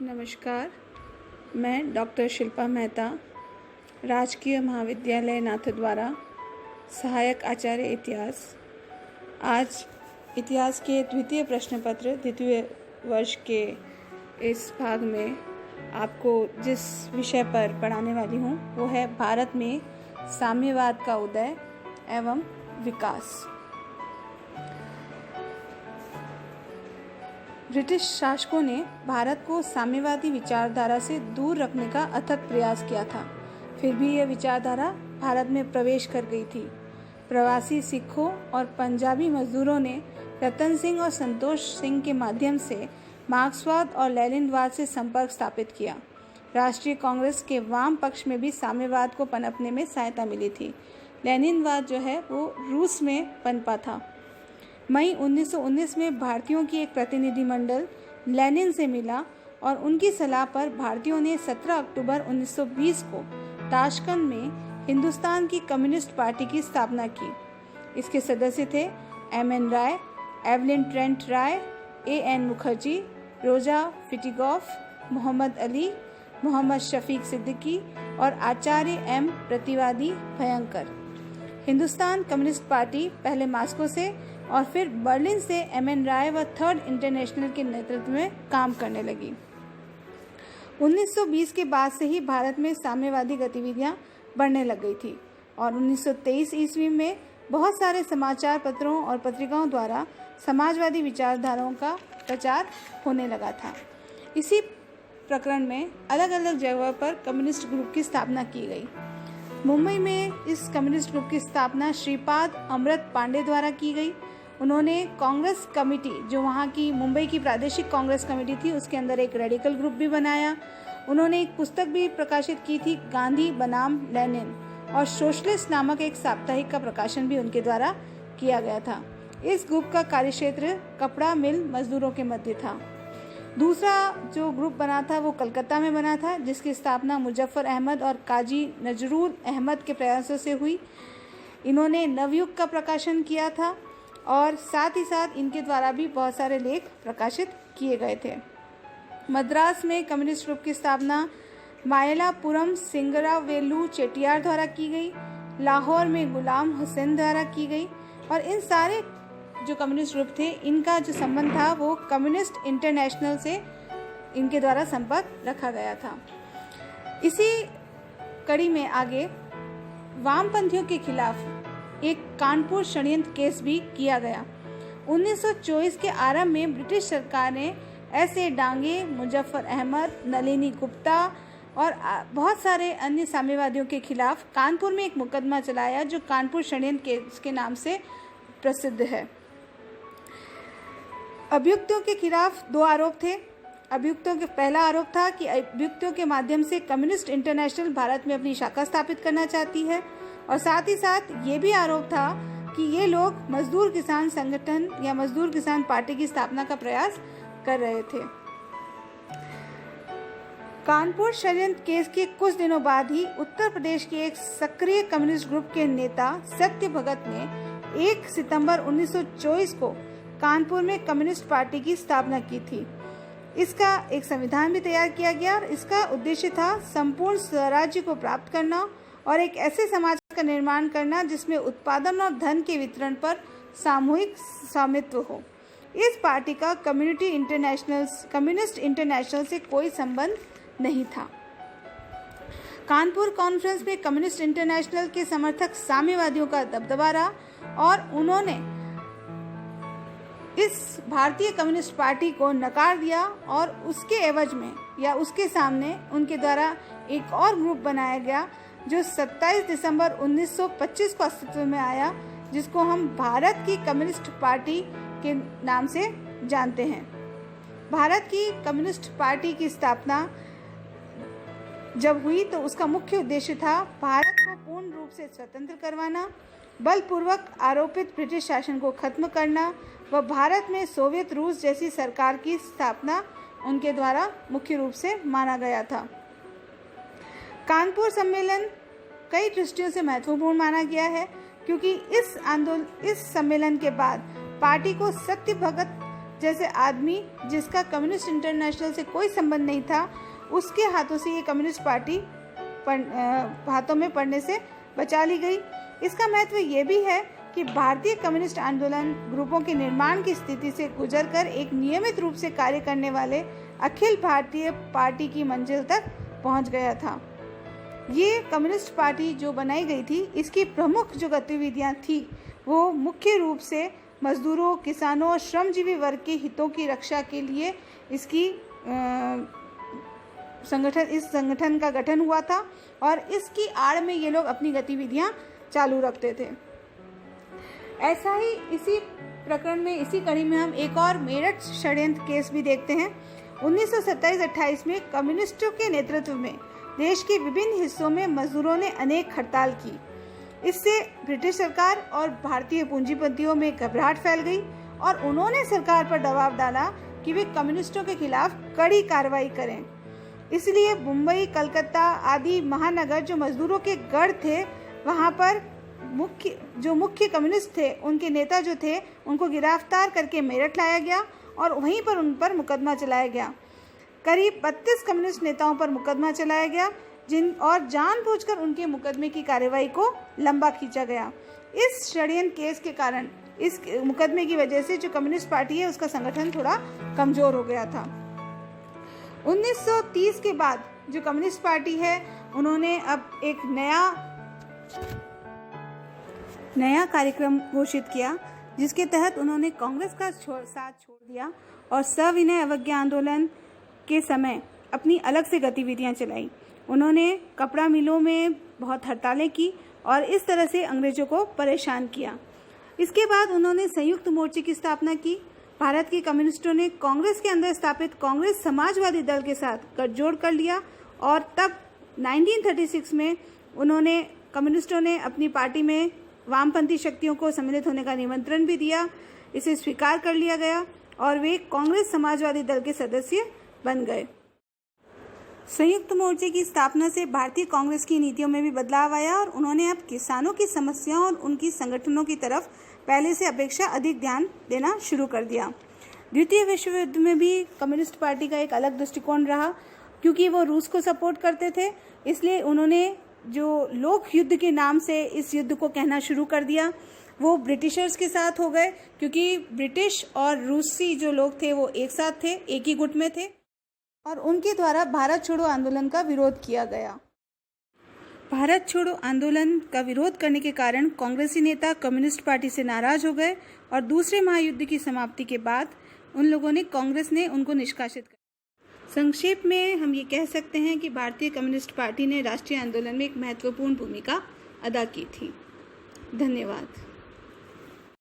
नमस्कार, मैं डॉक्टर शिल्पा मेहता, राजकीय महाविद्यालय नाथद्वारा सहायक आचार्य इतिहास। आज इतिहास के द्वितीय प्रश्न पत्र द्वितीय वर्ष के इस भाग में आपको जिस विषय पर पढ़ाने वाली हूँ वो है भारत में साम्यवाद का उदय एवं विकास। ब्रिटिश शासकों ने भारत को साम्यवादी विचारधारा से दूर रखने का अथक प्रयास किया था। फिर भी यह विचारधारा भारत में प्रवेश कर गई थी। प्रवासी सिखों और पंजाबी मजदूरों ने रतन सिंह और संतोष सिंह के माध्यम से मार्क्सवाद और लेनिनवाद से संपर्क स्थापित किया। राष्ट्रीय कांग्रेस के वाम पक्ष में भी साम्यवाद को पनपने में सहायता मिली थी। लेनिनवाद जो है वो रूस में पनपा था। मई 1919 में भारतीयों की एक प्रतिनिधिमंडल लेनिन से मिला और उनकी सलाह पर भारतीयों ने 17 अक्टूबर 1920 को ताशकंद में हिंदुस्तान की कम्युनिस्ट पार्टी की स्थापना की। इसके सदस्य थे M N. Roy, Evelyn Trent Roy, A N. Mukherjee, Rosa Fitingof, Mohammad Ali, Mohammad Shafiq Siddiqui और आचार्य एम. प्रतिवादी भयंकर। हिंदुस्तान कम्युनिस्ट पार्टी पहले मास्को से और फिर बर्लिन से एम.एन. राय व थर्ड इंटरनेशनल के नेतृत्व में काम करने लगी। 1920 के बाद से ही भारत में साम्यवादी गतिविधियां बढ़ने लग गई थी और 1923 ईस्वी में बहुत सारे समाचार पत्रों और पत्रिकाओं द्वारा समाजवादी विचारधाराओं का प्रचार होने लगा था। इसी प्रकरण में अलग अलग जगहों पर कम्युनिस्ट ग्रुप की स्थापना की गई। मुंबई में इस कम्युनिस्ट ग्रुप की स्थापना श्रीपाद अमृत पांडे द्वारा की गई। उन्होंने कांग्रेस कमेटी, जो वहाँ की मुंबई की प्रादेशिक कांग्रेस कमेटी थी, उसके अंदर एक रेडिकल ग्रुप भी बनाया। उन्होंने एक पुस्तक भी प्रकाशित की थी, गांधी बनाम लेनिन, और सोशलिस्ट नामक एक साप्ताहिक का प्रकाशन भी उनके द्वारा किया गया था। इस ग्रुप का कार्यक्षेत्र कपड़ा मिल मजदूरों के मध्य था। दूसरा जो ग्रुप बना था वो कलकत्ता में बना था, जिसकी स्थापना मुजफ्फर अहमद और काजी नजरुल अहमद के प्रयासों से हुई। इन्होंने नवयुग का प्रकाशन किया था और साथ ही साथ इनके द्वारा भी बहुत सारे लेख प्रकाशित किए गए थे। मद्रास में कम्युनिस्ट ग्रुप की स्थापना मायलापुरम सिंगरावेलू चेटियार द्वारा की गई। लाहौर में गुलाम हुसैन द्वारा की गई और इन सारे जो कम्युनिस्ट ग्रुप थे इनका जो संबंध था वो कम्युनिस्ट इंटरनेशनल से इनके द्वारा संपर्क रखा गया था। इसी कड़ी में आगे वामपंथियों के खिलाफ एक कानपुर षड्यंत्र केस भी किया गया। 1924 के आरंभ में ब्रिटिश सरकार ने ऐसे डांगे, मुजफ्फर अहमद, नलिनी गुप्ता और बहुत सारे अन्य साम्यवादियों के खिलाफ कानपुर में एक मुकदमा चलाया जो कानपुर षड्यंत्र केस के नाम से प्रसिद्ध है। अभियुक्तों के खिलाफ दो आरोप थे। अभियुक्तों के पहला आरोप था कि अभियुक्तों के माध्यम से कम्युनिस्ट इंटरनेशनल भारत में अपनी शाखा स्थापित करना चाहती है और साथ ही साथ ये भी आरोप था कि ये लोग मजदूर किसान संगठन या मजदूर किसान पार्टी की स्थापना का प्रयास कर रहे थे। कानपुर षड्यंत्र केस के कुछ दिनों बाद ही उत्तर प्रदेश के एक सक्रिय कम्युनिस्ट ग्रुप के नेता सत्य भगत ने 1 सितंबर 1924 को कानपुर में कम्युनिस्ट पार्टी की स्थापना की थी। इसका एक संविधान भी तैयार किया गया और इसका उद्देश्य था संपूर्ण स्वराज्य को प्राप्त करना और एक ऐसे समाज का निर्माण करना जिसमें उत्पादन और धन के वितरण पर सामूहिक स्वामित्व हो। इस पार्टी का कम्युनिस्ट इंटरनेशनल से कोई संबंध नहीं था। कानपुर कॉन्फ्रेंस में कम्युनिस्ट इंटरनेशनल के समर्थक साम्यवादियों का दबदबा रहा और उन्होंने इस भारतीय कम्युनिस्ट पार्टी को नकार दिया और उसके एवज में या उसके सामने उनके द्वारा एक और ग्रुप बनाया गया जो 27 दिसंबर 1925 को अस्तित्व में आया, जिसको हम भारत की कम्युनिस्ट पार्टी के नाम से जानते हैं। भारत की कम्युनिस्ट पार्टी की स्थापना जब हुई तो उसका मुख्य उद्देश्य था भारत को पूर्ण रूप से स्वतंत्र करवाना, बलपूर्वक आरोपित ब्रिटिश शासन को खत्म करना व भारत में सोवियत रूस जैसी सरकार की स्थापना उनके द्वारा मुख्य रूप से माना गया था। कानपुर सम्मेलन कई दृष्टियों से महत्वपूर्ण माना गया है क्योंकि इस सम्मेलन के बाद पार्टी को सत्य भगत जैसे आदमी जिसका कम्युनिस्ट इंटरनेशनल से कोई संबंध नहीं था, उसके हाथों से ये कम्युनिस्ट पार्टी हाथों में पड़ने से बचा ली गई। इसका महत्व ये भी है कि भारतीय कम्युनिस्ट आंदोलन ग्रुपों के निर्माण की स्थिति से गुजरकर एक नियमित रूप से कार्य करने वाले अखिल भारतीय पार्टी की मंजिल तक पहुंच गया था। ये कम्युनिस्ट पार्टी जो बनाई गई थी, इसकी प्रमुख जो गतिविधियां थी वो मुख्य रूप से मजदूरों, किसानों और श्रमजीवी वर्ग के हितों की रक्षा के लिए इसकी इस संगठन का गठन हुआ था और इसकी आड़ में ये लोग अपनी गतिविधियां चालू रखते थे। ऐसा ही इसी प्रकरण में, इसी कड़ी में हम एक और मेरठ षड्यंत्र केस भी देखते हैं। 1927-28 में कम्युनिस्टों के नेतृत्व में देश के विभिन्न हिस्सों में मजदूरों ने अनेक हड़ताल की। इससे ब्रिटिश सरकार और भारतीय पूंजीपतियों में घबराहट फैल गई और उन्होंने सरकार पर दबाव डाला कि वे कम्युनिस्टों के खिलाफ कड़ी कार्रवाई करें। इसलिए मुंबई, कलकत्ता आदि महानगर जो मजदूरों के गढ़ थे, वहाँ पर मुख्य कम्युनिस्ट थे, उनके नेता जो थे, उनको गिरफ्तार करके मेरठ लाया गया और वहीं पर उन पर मुकदमा चलाया गया। करीब 32 कम्युनिस्ट नेताओं पर मुकदमा चलाया गया और जानबूझकर उनके मुकदमे की कार्रवाई को लंबा खींचा गया। इस षड्यंत्र केस के कारण, इस मुकदमे की वजह से जो कम्युनिस्ट पार्टी है उसका संगठन थोड़ा कमजोर हो गया था। 1930 के बाद जो कम्युनिस्ट पार्टी है, उन्होंने अब एक नया कार्यक्रम घोषित किया, जिसके तहत उन्होंने कांग्रेस का साथ छोड़ दिया और सविनय अवज्ञा आंदोलन के समय अपनी अलग से गतिविधियां चलाई। उन्होंने कपड़ा मिलों में बहुत हड़तालें की और इस तरह से अंग्रेजों को परेशान किया। इसके बाद उन्होंने संयुक्त मोर्चे की स्थापना की। भारत के कम्युनिस्टों ने कांग्रेस के अंदर स्थापित कांग्रेस समाजवादी दल के साथ गठजोड़ कर लिया और तब 1936 में कम्युनिस्टों ने अपनी पार्टी में वामपंथी शक्तियों को सम्मिलित होने का निमंत्रण भी दिया। इसे स्वीकार कर लिया गया और वे कांग्रेस समाजवादी दल के सदस्य बन गए। संयुक्त मोर्चे की स्थापना से भारतीय कांग्रेस की नीतियों में भी बदलाव आया और उन्होंने अब किसानों की समस्याओं और उनकी संगठनों की तरफ पहले से अपेक्षा अधिक ध्यान देना शुरू कर दिया। द्वितीय विश्व युद्ध में भी कम्युनिस्ट पार्टी का एक अलग दृष्टिकोण रहा, क्योंकि वो रूस को सपोर्ट करते थे। इसलिए उन्होंने जो लोक युद्ध के नाम से इस युद्ध को कहना शुरू कर दिया। वो ब्रिटिशर्स के साथ हो गए, क्योंकि ब्रिटिश और रूसी जो लोग थे वो एक साथ थे, एक ही गुट में थे और उनके द्वारा भारत छोड़ो आंदोलन का विरोध किया गया। भारत छोड़ो आंदोलन का विरोध करने के कारण कांग्रेसी नेता कम्युनिस्ट पार्टी से नाराज हो गए और दूसरे महायुद्ध की समाप्ति के बाद कांग्रेस ने उनको निष्कासित कर। संक्षेप में हम ये कह सकते हैं कि भारतीय कम्युनिस्ट पार्टी ने राष्ट्रीय आंदोलन में एक महत्वपूर्ण भूमिका अदा की थी। धन्यवाद।